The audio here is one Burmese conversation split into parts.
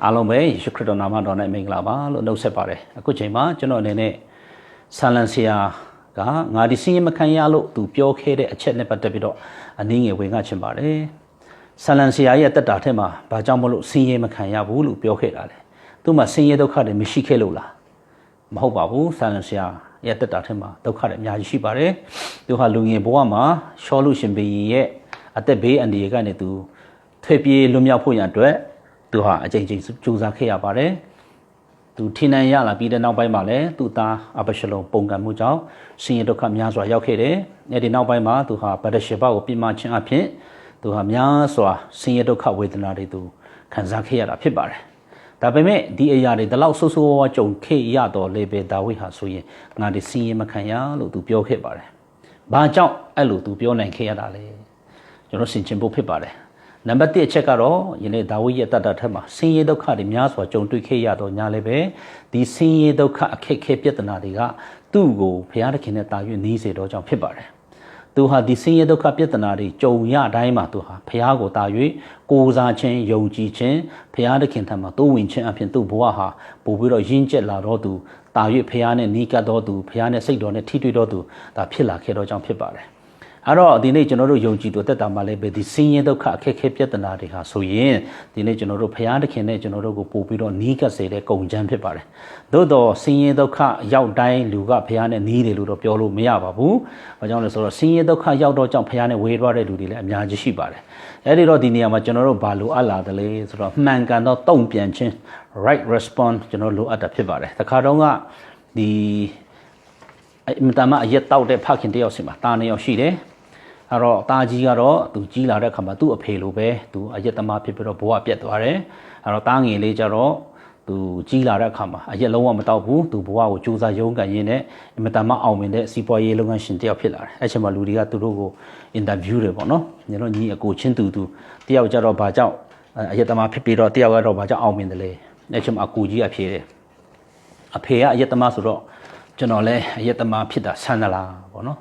အားလုံးပဲယေရှုခရစ်တော်နာမတော်နဲ့မင်္ဂလာပါလို့နှုတ်ဆက်ပါတယ်အခုချိန်မှာကျွန်တော်အနေနဲ့ဆာလန်ဆရာကငါဒီစင်ရမခံရလို့သူပြောခဲ့တဲ့အချက်နဲ့ပတ်သက်ပြီးတော့အနည်းငယ်ဝင်ငှချင်ပါတယ်ဆာလန်ဆရာရဲ့တက်တာထဲမှာဘာကြောင့်မလို့စင်ရမခံရဘူးလို့ပြောခဲ့တာလဲသူ့မှာစင်ရဒုက္ခတွေမရှိခဲ့လို့လားမဟုတ်ပါဘူးဆာလန်ဆရာရဲ့တက်တာထဲမှာဒုက္ခတွေအများကြီးရှိပါတယ်သူဟာလူငယ်ဘဝမှာရှောလူရှင်ဘီရဲ့အသက်ဘေးအန္တရာယ်ကနေသူထွက်ပြေးလွတ်မြောက်ဖို့ရန်အတွက်သူဟာအကြိမ်ကြိမ်ကြိုးစားခဲ့ရပါတယ်သူထင်နိုင်ရလာပြီးတဲ့နောက်ပိုင်းမှာလည်းသူ့သားအဘရှလုံပုံကံမှုကြောင့်ဆင်းရဲဒုက္ခများစွာရောက်ခဲ့တယ်အဲဒီနောက်ပိုင်းမှာသူဟာဗဒရှေဘကိုပြမခြင်းအဖြစ်သူဟာများစွာဆင်းရဲဒုက္ခဝေဒနာတွေသူခံစားခဲ့ရတာဖြစ်ပါတယ်ဒါပေမဲ့ဒီအရာတွေဒီလောက်ဆိုးဆိုးဝါးကြုံခဲ့ရတော့လေပဲဒါဝိဒ်ဟာဆိုရင်ငါဒီဆင်းရဲမခံရလို့သူပြောခဲ့ပါတယ်ဘာကြောင့်အဲ့လိုသူပြောနိုင်ခဲ့ရတာလဲကျွန်တော်ဆင်ခြင်ဖို့ဖြစ်ပါတယ်နံပါတ်1အချက်ကတော့ယနေ့ဒါဝိဒ်ရဲ့တတ်တာထက်မှာဆင်းရဲဒုက္ခတွေများစွာကြုံတွေ့ခဲ့ရတော့ညာလည်းပဲဒီဆင်းရဲဒုက္ခအခက်အခဲပြဿနာတွေကသူ့ကိုဘုရားသခင်နဲ့တာ၍နီးစေတော့ကြောင့်ဖြစ်ပါတယ်သူဟာဒီဆင်းရဲဒုက္ခပြဿနာတွေကြုံရတိုင်းမှာသူဟာဘုရားကိုတာ၍ကိုးစားခြင်းယုံကြည်ခြင်းဘုရားသခင်ထံမှာတိုးဝင်ခြင်းအပြင်သူ့ဘဝဟာပို့ပြီးတော့ရင့်ကျက်လာတော့သူတာ၍ဘုရားနဲ့နီးကပ်တော့သူဘုရားနဲ့စိတ်တော်နဲ့ထိတွေ့တော့သူဒါဖြစ်လာခဲ့တော့ကြောင့်ဖြစ်ပါတယ်အဲ့တော့ဒီနေ့ကျွန်တော်တို့ယုံကြည်သူတက်တာမှလည်းပဲဒီဆင်းရဲဒုက္ခအခက်အခဲပြဿနာတွေဟာဆိုရင်ဒီနေ့ကျွန်တော်တို့ဘုရားသခင်နဲ့ကျွန်တော်တို့ကိုပို့ပြီးတော့နီးကပ်စေတဲ့ကုန်ချမ်းဖြစ်ပါတယ်သို့တော့ဆင်းရဲဒုက္ခရောက်တိုင်းလူကဘုရားနဲ့နီးတယ်လို့တော့ပြောလို့မရပါဘူးဘာကြောင့်လဲဆိုတော့ဆင်းရဲဒုက္ခရောက်တော့ကြောင့်ဘုရားနဲ့ဝေသွားတဲ့လူတွေလည်းအများကြီးရှိပါတယ်အဲ့ဒီတော့ဒီနေရာမှာကျွန်တော်တို့ဘာလိုအပ်လာတယ်လဲဆိုတော့မှန်ကန်သောတုံ့ပြန်ခြင်း right response ကျွန်တော်လိုအပ်တာဖြစ်ပါတယ်တခါတော့ကဒီအမတမအရက်တောက်တဲ့ဖခင်တယောက်စီမှာတားနေရောက်ရှိတယ်အဲ့တော့တာကြီးကတော့သူကြီးလာတဲ့အခါမှာသူ့အဖေလိုပဲသူအရက်သမားဖြစ်ပြီးတော့ဘဝပြတ်သွားတယ်အဲ့တော့တားငယ်လေးကျတော့သူကြီးလာတဲ့အခါမှာအရက်လုံးဝမတောက်ဘူးသူဘဝကိုစူးစမ်းရုန်းကန်ရင်းနဲ့အမတမအောင်မြင်တဲ့စီးပွားရေးလုပ်ငန်းရှင်တယောက်ဖြစ်လာတယ်အဲ့ချိန်မှာလူတွေကသူတို့ကိုအင်တာဗျူးတွေပေါ့နော်ညီတို့ညီအကိုချင်းသူတယောက်ကျတော့ဘာကြောင့်အရက်သမားဖြစ်ပြီးတော့တယောက်ကတော့ဘာကြောင့်အောင်မြင်တယ်လဲအဲ့ချိန်မှာအကိုကြီးအဖြေတယ်အဖေကအရက်သမားဆိုတော့ကျွန်တော်လည်းအရက်သမားဖြစ်တာဆန်းသလားပေါ့နော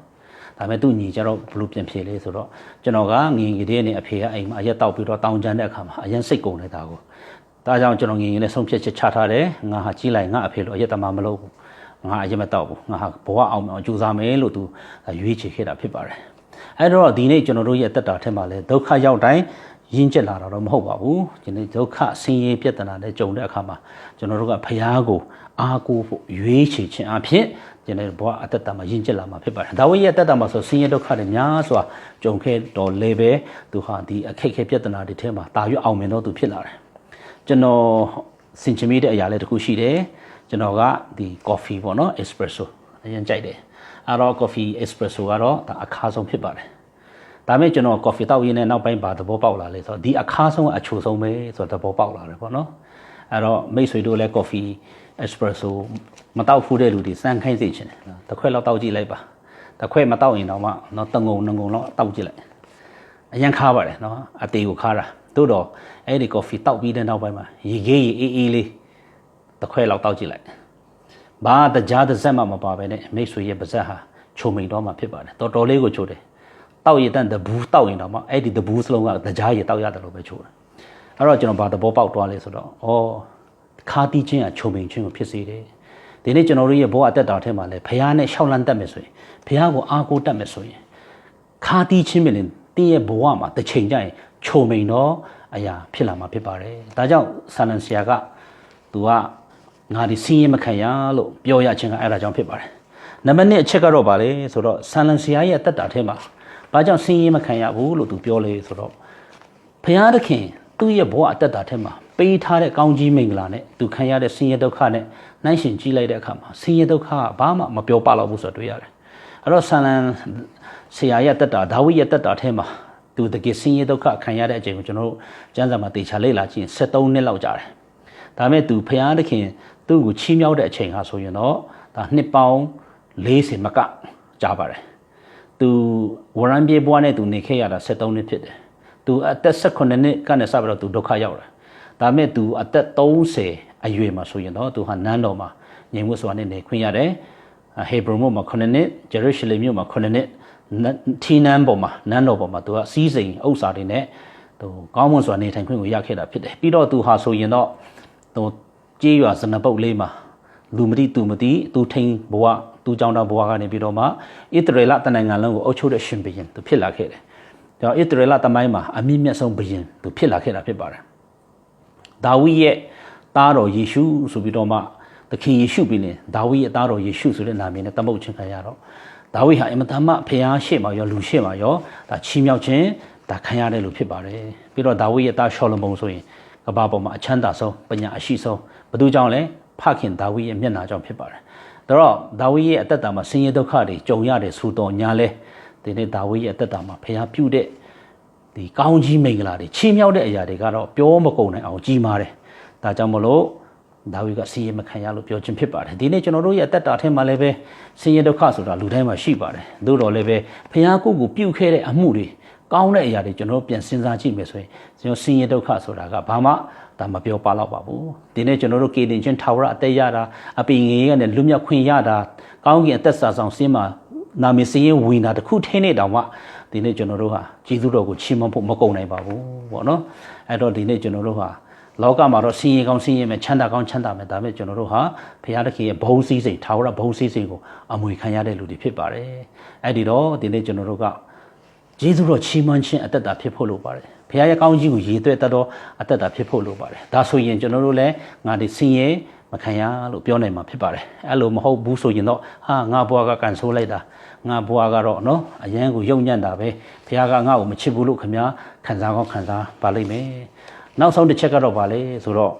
်ဒါပေမဲ့သူ့ညီကျတော့ဘလို့ပြန်ဖြေလေဆိုတော့ကျွန်တော်ကငငယ်လေးနဲ့အဖေကအိမ်မှာအရက်တောက်ပြီးတော့တောင်းကြမ်းတဲ့အခါမှာအရင်စိတ်ကုန်နေတာကိုဒါကြောင့်ကျွန်တော်ငငယ်လေးဆုံးဖြတ်ချက်ချထားတယ်ငါဟာကြီးလိုက်ငါအဖေလိုအရက်သမားမလုပ်ဘူးငါအရက်မတောက်ဘူးငါဟာဘဝအောင်အောင်ကြိုးစားမယ်လို့သူရွေးချယ်ခဲ့တာဖြစ်ပါတယ်အဲ့တော့ဒီနေ့ကျွန်တော်တို့ရဲ့တက်တာထဲမှာလဲဒုက္ခရောက်တိုင်းရင်းကျက်လာတာတော့မဟုတ်ပါဘူးဒီနေ့ဒုက္ခဆင်းရဲပြဿနာနဲ့ကြုံတဲ့အခါမှာကျွန်တော်တို့ကဖယားကိုအားကိုးဖို့ရွေးချယ်ခြင်းအဖြစ်ကျွန်တော်ဘဝအသက်တာမှာရင့်ကျက်လာမှာဖြစ်ပါတယ်ဒါဝိဒ်ရဲ့အသက်တာမှာဆိုဆင်းရဲဒုက္ခတွေများစွာကြုံခဲ့တော့လေပဲသူဟာဒီအခက်အခဲပြဿနာတွေထဲမှာတာရွအောင်မြင်တော့သူဖြစ်လာတယ်ကျွန်တော်စင်ချင်မိတဲ့အရာလေးတစ်ခုရှိတယ်ကျွန်တော်ကဒီ coffee ပေါ့နော် espresso အရင်ကြိုက်တယ်အဲ့တော့ coffee espresso ကတော့ဒါအခါဆုံးဖြစ်ပါတယ်ဒါမဲ့ကျွန်တော် coffee တောက်ရင်းနဲ့နောက်ပိုင်းပါသဘောပေါက်လာလေဆိုတော့ဒီအခါဆုံးအချိုဆုံးပဲဆိုတော့သဘောပေါက်လာတယ်ပေါ့နော်အဲ့တော့မိတ်ဆွေတို့လည်း coffee espresso မတောက်ဖူးတဲ့လူတွေစမ်းခိုင်းစေချင်တယ်တစ်ခွက်လောက်တောက်ကြည့်လိုက်ပါတစ်ခွက်မတောက်ရင်တော့မှတော့တငုံလောက်တောက်ကြည့်လိုက်အရင်ခါပါတယ်နော်အသေးကိုခါတာသို့တော့အဲ့ဒီ coffee တောက်ပြီးတဲ့နောက်ပိုင်းမှာရေကြီးရေအေးလေးတစ်ခွက်လောက်တောက်ကြည့်လိုက်ဘာတကြားတစ်စက်မှမပါပဲနဲ့မိတ်ဆွေရဲ့ပါဇက်ဟာချုံမိန်တော့မှဖြစ်ပါတယ်တော်တော်လေးကိုချိုးတယ်တောက်ရတဲ့တဘူးတောက်ရင်တော့မှအဲ့ဒီတဘူးစလုံးကတကြားရေတောက်ရတယ်လို့ပဲချိုးတယ်အဲ့တော့ကျွန်တော်ဘာသဘောပေါက်သွားလဲဆိုတော့ခါတီးခြင်းကချုံမိန်ခြင်းကိုဖြစ်စေတယ်ဒီနေ့ကျွန်တော်တို့ရဲ့ဘဝအသက်တာထဲမှာလည်းဘုရားနဲ့ရှောက်လန်းတတ်မယ်ဆိုရင်ဘုရားကိုအားကိုးတတ်မယ်ဆိုရင်ခါတီးခြင်းပဲလေတင်းရဲ့ဘဝမှာတစ်ချိန်ကျရင်ချုံမိန်တော့အရာဖြစ်လာမှာဖြစ်ပါတယ်ဒါကြောင့်ဆာလန်ဆရာကသူကငါဒီစင်းရဲမခံရလို့ပြောရခြင်းကအဲ့ဒါကြောင့်ဖြစ်ပါတယ်နံပါတ်2အချက်ကတော့ဗာလေဆိုတော့ဆာလန်ဆရာရဲ့အသက်တာထဲမှာဘာကြောင့်စင်းရဲမခံရဘူးလို့သူပြောလေဆိုတော့ဘုရားသခင်သူ့ရဲ့ဘဝအသက်တာထဲမှာပေးထားတဲ့ကောင်းကြီးမင်္ဂလာနဲ့သူခံရတဲ့ဆင်းရဲဒုက္ခနဲ့နှိုင်းယှဉ်ကြည့်လိုက်တဲ့အခါမှာဆင်းရဲဒုက္ခကဘာမှမပြောပလောက်ဘူးဆိုတော့တွေ့ရတယ်။အဲ့တော့ဆာလန်ဆရာရဲ့တက်တာဒါဝိဒ်ရဲ့တက်တာထဲမှာသူတကယ်ဆင်းရဲဒုက္ခခံရတဲ့အချိန်ကိုကျွန်တော်တို့ကျမ်းစာမှာတေချာလေ့လာကြည့်ရင်73နှစ်လောက်ကြာတယ်။ဒါပေမဲ့သူဖျားသခင်သူ့ကိုချီးမြှောက်တဲ့အချိန်ဟာဆိုရင်တော့ဒါနှစ်ပေါင်း40မကကြာပါတယ်။သူဝရံပြေဘွားနဲ့သူနေခဲ့ရတာ73နှစ်ဖြစ်တယ်။သူအသက်18နှစ်ကနေစပြီးတော့သူဒုက္ခရောက်တယ်။ဒါပေမဲ့သူအသက်30အရွယ်မှာဆိုရင်တော့သူဟာနန်းတော်မှာငြိမ်ဝတ်စွာနဲ့နေခွင့်ရတယ်။ဟေဘရုန်မြို့မှာ9နှစ်ဂျေရုရှလင်မြို့မှာ9နှစ်ထီနန်းပေါ်မှာနန်းတော်ပေါ်မှာသူကစီးစိမ်ဥစ္စာတွေနဲ့သူကောင်းမွန်စွာနေထိုင်ခွင့်ကိုရခဲ့တာဖြစ်တယ်ပြီးတော့သူဟာဆိုရင်တော့ တော့ကြေးရွာစနပုတ်လေးမှာလူမတိသူမတိသူထိန်ဘဝသူကြောင့်တော့ဘဝကနေပြီးတော့မှဣသရေလတနိုင်ငံလုံးကိုအုပ်ချုပ်တဲ့ရှင်ဘုရင်သူဖြစ်လာခဲ့တယ်။ဒါဣသရေလတမိုင်းမှာအမြင့်မြတ်ဆုံးဘုရင်သူဖြစ်လာခဲ့တာဖြစ်ပါတယ်။ဒါဝိရဲ့သားတော်ယေရှုဆိုပြီးတော့မှသခင်ယေရှုပြီးရင်ဒါဝိရဲ့သားတော်ယေရှုဆိုတဲ့နာမည်နဲ့သမုတ်ချင်းခံရတော့ဒါဝိဟာအင်မတန်မှဖျားရှိမှရောလူရှိမှရောဒါချီးမြှောက်ခြင်းဒါခံရတဲ့လူဖြစ်ပါတယ်။ပြီးတော့ဒါဝိရဲ့သားရှောလမုန်ဆိုရင်ကမ္ဘာပေါ်မှာအချမ်းသာဆုံးပညာအရှိဆုံးဘသူကြောင့်လဲဖခင်ဒါဝိရဲ့မျက်နှာကြောင့်ဖြစ်ပါတယ်။ဒါတော့ဒါဝိရဲ့အသက်တာမှာဆင်းရဲဒုက္ခတွေကြုံရတယ်ဆိုတော့ညာလဲဒီနေ့ဒါဝိရဲ့အသက်တာမှာဖျားပြုတဲ့ဒီကောင်းကြီးမင်္ဂလာတွေချီးမြှောက်တဲ့အရာတွေကတော့ပြောမကုန်နိုင်အောင်ကြီးမားတယ်။ဒါကြောင့်မလို့ဒါဝိကဆင်းရဲမခံရလို့ပြောခြင်းဖြစ်ပါတယ်ဒီနေ့ကျွန်တော်တို့ရဲ့အသက်တာထဲမှာလည်းပဲဆင်းရဲဒုက္ခဆိုတာလူတိုင်းမှာရှိပါတယ်သို့တော်လည်းပဲဖခင်ကိုပြုတ်ခဲ့တဲ့အမှုတွေကောင်းတဲ့အရာတွေကျွန်တော်တို့ပြန်စဉ်းစားကြည့်မယ်ဆိုရင်ကျွန်တော်ဆင်းရဲဒုက္ခဆိုတာကဘာမှဒါမပြောပါတော့ပါဘူးဒီနေ့ကျွန်တော်တို့ကေတင်ချင်းထာဝရအသက်ရတာအပင်ငယ်ကနေလွတ်မြောက်ခွင့်ရတာကောင်းကင်အသက်စာဆောင်ဆင်းမှာနာမည်စည်ရင်ဝင်တာတခုထင်းနေတောင်မှဒီနေ့ကျွန်တော်တို့ဟာကျေးဇူးတော်ကိုချီးမွမ်းဖို့မကုန်နိုင်ပါဘူးပေါ့နော်အဲ့တော့ဒီနေ့ကျွန်တော်တို့ဟာလောကမှာတော့ဆင်းရဲကောင်းဆင်းရဲမယ်ချမ်းသာကောင်းချမ်းသာမယ်ဒါပေမဲ့ကျွန်တော်တို့ဟာဘုရားသခင်ရဲ့ဘုန်းစည်းစိမ်ထာဝရဘုန်းစည်းစိမ်ကိုအမွေခံရတဲ့လူတွေဖြစ်ပါတယ်အဲ့ဒီတော့ဒီနေ့ကျွန်တော်တို့ကယေရှုတော်ချီးမွမ်းခြင်းအသက်တာဖြစ်ဖို့လိုပါတယ်ဘုရားရဲ့ကောင်းကြီးကိုရည်သွဲတတ်သောအသက်တာဖြစ်ဖို့လိုပါတယ်ဒါဆိုရင်ကျွန်တော်တို့လည်းငါဒီဆင်းရဲမခံရလို့ပြောနိုင်မှာဖြစ်ပါတယ်အဲ့လိုမဟုတ်ဘူးဆိုရင်တော့ဟာငါဘွားကကန်ဆိုးလိုက်တာငါဘွားကတော့နော်အရန်ကိုယုံညံ့တာပဲဘုရားကငါ့ကိုမချစ်ဘူးလို့ခင်ဗျာခံစားကောင်းခံစားပါလိမ့်မယ်နောက်ဆုံးတစ်ချက်ကတော့ဗာလေဆိုတော့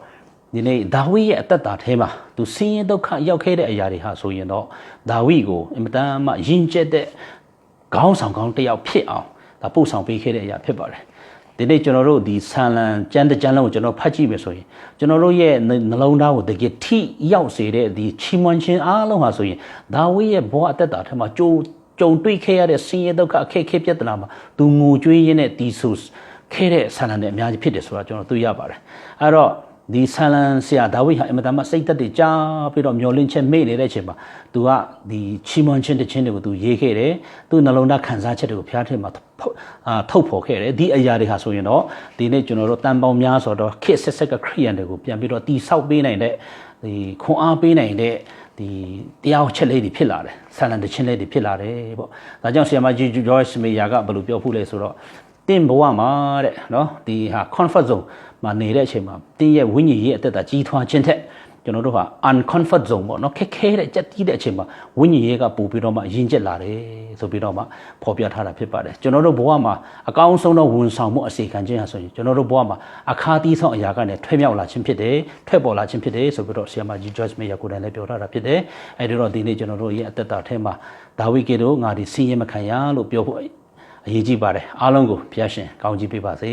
ဒီနေ့ဒါဝိရဲ့အသက်တာထဲမှာသူဆင်းရဲဒုက္ခရောက်ခဲ့တဲ့အရာတွေဟာဆိုရင်တော့ဒါဝိကိုအင်မတန်မှယဉ်ကျေးတဲ့ခေါင်းဆောင်ကောင်းတစ်ယောက်ဖြစ်အောင်ဒါပို့ဆောင်ပေးခဲ့တဲ့အရာဖြစ်ပါတယ်ဒီနေ့ကျွန်တော်တို့ဒီဆန်လန်ကျမ်းတစ်ကျမ်းလုံးကိုကျွန်တော်ဖတ်ကြည့်မယ်ဆိုရင်ကျွန်တော်တို့ရဲ့နှလုံးသားကိုတကယ်ထိရောက်စေတဲ့ဒီချီးမွမ်းခြင်းအားလုံးဟာဆိုရင်ဒါဝိရဲ့ဘဝအသက်တာထဲမှာကြုံတွေ့ခဲ့ရတဲ့ဆင်းရဲဒုက္ခအခက်အခဲပြဿနာမှာသူငိုကြွေးရင်းနဲ့ဒီဆိုခဲ့တဲ့ဆန်လန်တွေအများကြီးဖြစ်တယ်ဆိုတာကျွန်တော်သိရပါတယ်အဲ့တော့ဒီဆန်လန်ဆရာဒါဝိဟာအင်မတန်မှစိတ်သက်တွေကြားပြီးတော့မျောလင့်ချက်မေ့နေတဲ့အချိန်မှာသူကဒီချီးမွမ်းခြင်းတခြင်းတွေကိုသူရေးခဲ့တယ်သူနှလုံးသားခံစားချက်တွေကိုဘုရားထင်မှာထုတ်ဖော်ခဲ့တယ်ဒီအရာတွေဟာဆိုရင်တော့ဒီနေ့ကျွန်တော်တို့တန်ပေါင်းများဆိုတော့ခေတ်ဆက်ဆက်ကခရိယန်တွေကိုပြန်ပြီးတော့တီဆောက်ပေးနိုင်တဲ့ဒီခွန်အားပေးနိုင်တဲ့ဒီတရားချက်လေးတွေဖြစ်လာတယ်ဆန်လန်တခြင်းလေးတွေဖြစ်လာတယ်ပေါ့ဒါကြောင့်ဆရာမကြီးဂျော့ချ်မေယာကဘယ်လိုပြောဖို့လဲဆိုတော့တင်းဘဝမှာတဲ့နော်ဒီဟာ comfort zone မှာနေတဲ့အချိန်မှာတင်းရဲ့ဝိညာဉ်ရေးအသက်တာကြီးထွားခြင်းထက်ကျွန်တော်တို့ဟာ uncomfort zone ပေါ့နော်ခက်ခဲတဲ့ကြက်တီးတဲ့အချိန်မှာဝိညာဉ်ရေးကပို့ပြီးတော့မှယဉ်ကျက်လာတယ်ဆိုပြီးတော့မှဖော်ပြထားတာဖြစ်ပါတယ်ကျွန်တော်တို့ဘဝမှာအကောင်းဆုံးသောဝန်ဆောင်မှုအစီခံခြင်းဟာဆိုရင်ကျွန်တော်တို့ဘဝမှာအခါတီးဆောင်အရာကနေထွေးမြောက်လာခြင်းဖြစ်တယ်ထွက်ပေါ်လာခြင်းဖြစ်တယ်ဆိုပြီးတော့ဆရာမကြီး George Meyer ကိုယ်တိုင်လည်းပြောထားတာဖြစ်တယ်အဲဒီတော့ဒီနေ့ကျွန်တော်တို့ရဲ့အသက်တာထဲမှာဒါဝိကေတို့ငါဒီဆင်းရဲမခံရလို့ပြောဖို့အရေးကြီးပါတယ်အားလုံးကိုဘုရားရှင်ကောင်းချီးပေးပါစေ